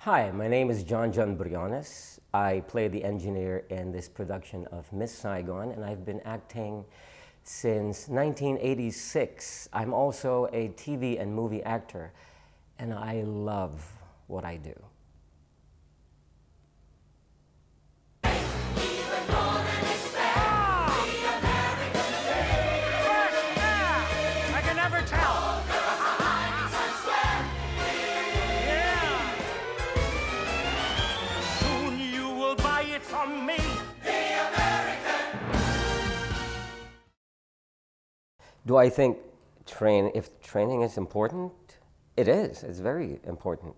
Hi, my name is Jon Jon Briones. I play the engineer in this production of Miss Saigon, and I've been acting since 1986. I'm also a TV and movie actor, and I love what I do. I can never tell. Soon you will buy it from me. Do I think if training is important? It is. It's very important.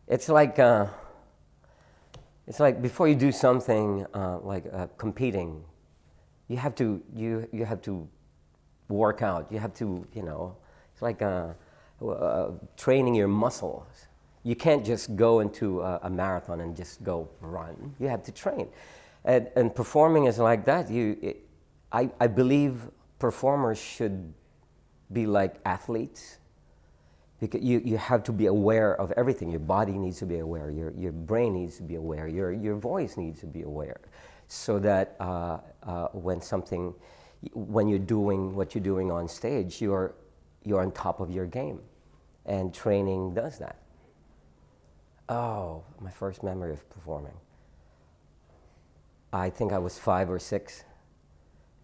It's like before you do something competing, you have to work out. You have to, it's like training your muscles. You can't just go into a marathon and just go run. You have to train. And performing is like that. I believe performers should be like athletes, because you have to be aware of everything. Your body needs to be aware. Your brain needs to be aware. Your voice needs to be aware, so that when you're doing what you're doing on stage, you're on top of your game, and training does that. Oh, my first memory of performing. I think I was 5 or 6,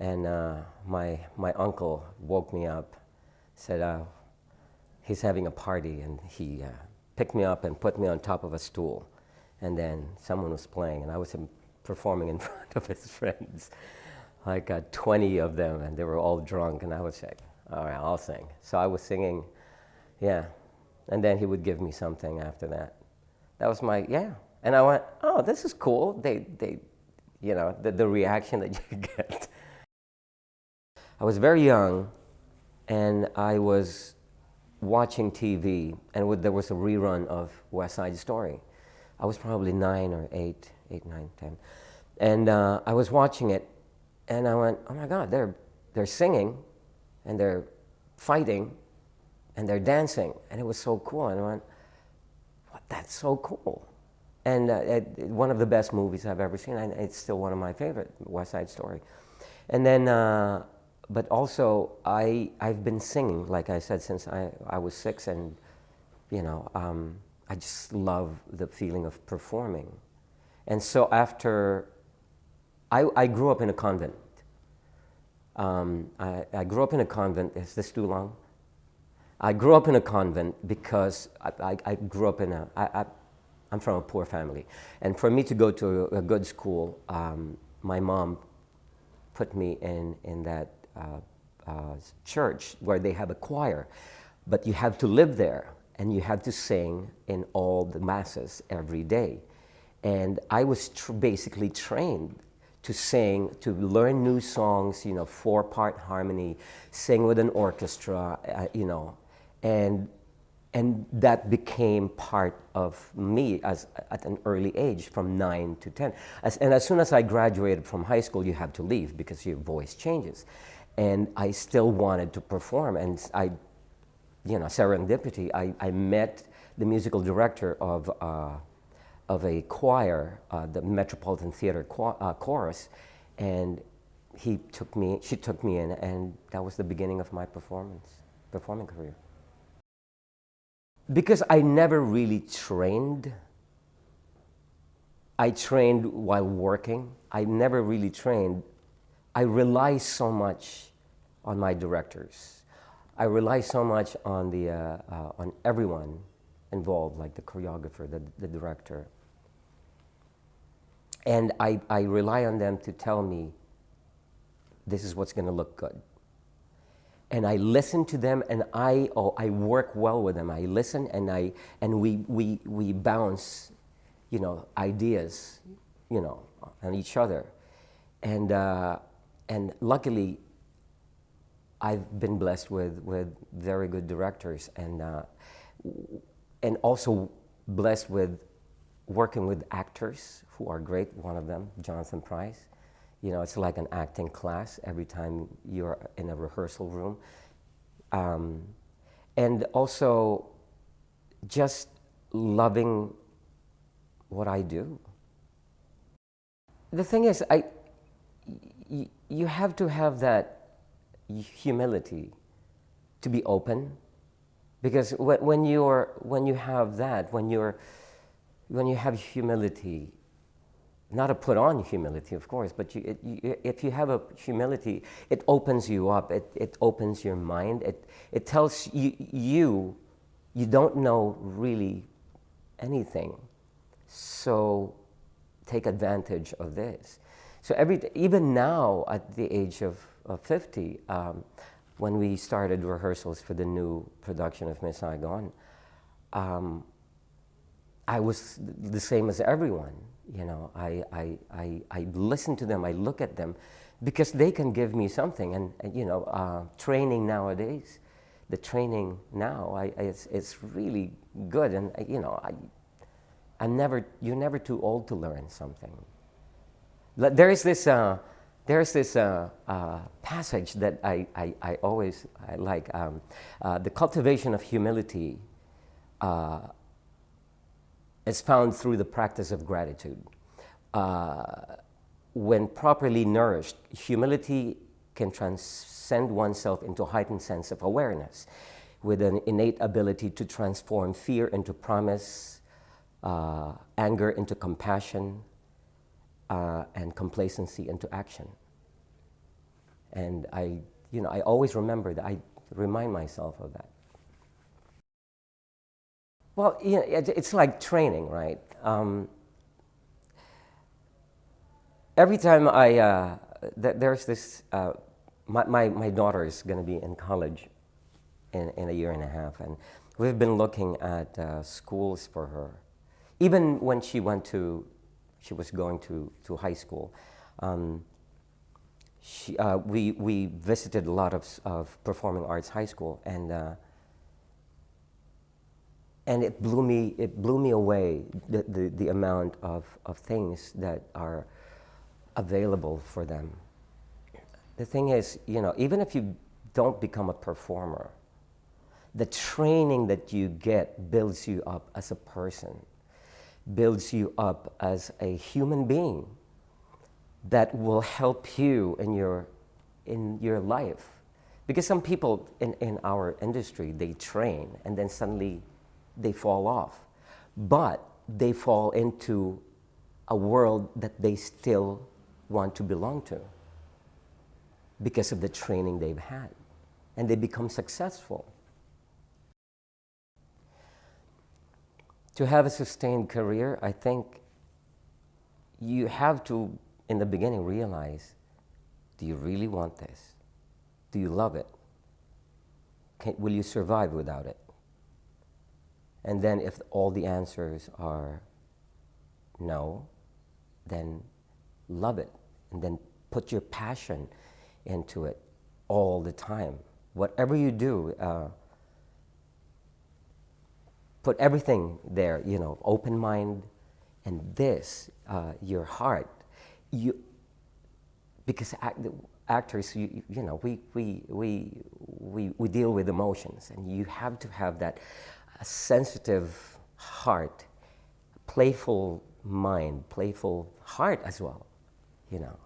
and my uncle woke me up, said he's having a party, and he picked me up and put me on top of a stool, and then someone was playing, and I was performing in front of his friends, like 20 of them, and they were all drunk, and I was like, all right, I'll sing. So I was singing, yeah, and then he would give me something after that. That was and I went, oh, this is cool. The reaction that you get. I was very young, and I was watching TV, and there was a rerun of West Side Story. I was probably 9 or 8, 9, 10. And I was watching it, and I went, oh my God, they're singing, and they're fighting, and they're dancing. And it was so cool. And I went, what, that's so cool. And one of the best movies I've ever seen, and it's still one of my favorite, West Side Story. And then, but also, I've been singing, like I said, since I was 6, and I just love the feeling of performing. And so after, I grew up in a convent. I grew up in a convent. Is this too long? I grew up in a convent because I grew up in I'm from a poor family. And for me to go to a good school, my mom put me in that church where they have a choir, but you have to live there, and you have to sing in all the masses every day. And I was basically trained to sing, to learn new songs, 4-part harmony, sing with an orchestra, and that became part of me at an early age, from 9 to 10. And as soon as I graduated from high school, you have to leave because your voice changes. And I still wanted to perform, and serendipity, I met the musical director of a choir, the Metropolitan Theater chorus, and she took me in, and that was the beginning of my performing career. Because I never really trained. I trained while working. I never really trained. I rely so much on my directors. I rely so much on on everyone involved, like the choreographer, the director. And I rely on them to tell me, this is what's going to look good. And I listen to them, and I work well with them. I listen, and we bounce, ideas, on each other. And luckily, I've been blessed with very good directors, and also blessed with working with actors who are great. One of them, Jonathan Pryce. It's like an acting class every time you're in a rehearsal room. And also just loving what I do. The thing is, you have to have that humility to be open, because when you have humility, not to put on humility, of course, but if you have a humility, it opens you up. It opens your mind. It tells you don't know really anything. So take advantage of this. So even now, at the age of 50, when we started rehearsals for the new production of Miss Saigon, I was the same as everyone. You know, I listen to them, I look at them, because they can give me something. And you know, training nowadays, the training now, it's really good. And you know, you're never too old to learn something. There's this passage that I always like. The cultivation of humility is found through the practice of gratitude. When properly nourished, humility can transcend oneself into a heightened sense of awareness, with an innate ability to transform fear into promise, anger into compassion, and complacency into action. And I always remember that. I remind myself of that. Well, you know, it's like training, right? Every time there's this, my daughter is going to be in college in a year and a half, and we've been looking at schools for her. Even when she was going to high school, we visited a lot of performing arts high school, and it blew me away, the amount of things that are available for them. The thing is, you know, even if you don't become a performer, the training that you get builds you up as a person, builds you up as a human being that will help you in your life. Because some people in our industry, they train and then suddenly they fall off. But they fall into a world that they still want to belong to because of the training they've had. And they become successful. To have a sustained career, I think you have to, in the beginning, realize, do you really want this? Do you love it? Will you survive without it? And then if all the answers are no, then love it. And then put your passion into it all the time. Whatever you do, put everything there, you know, open mind, and your heart. Because actors, you know, we deal with emotions, and you have to have that sensitive heart, playful mind, playful heart as well, you know.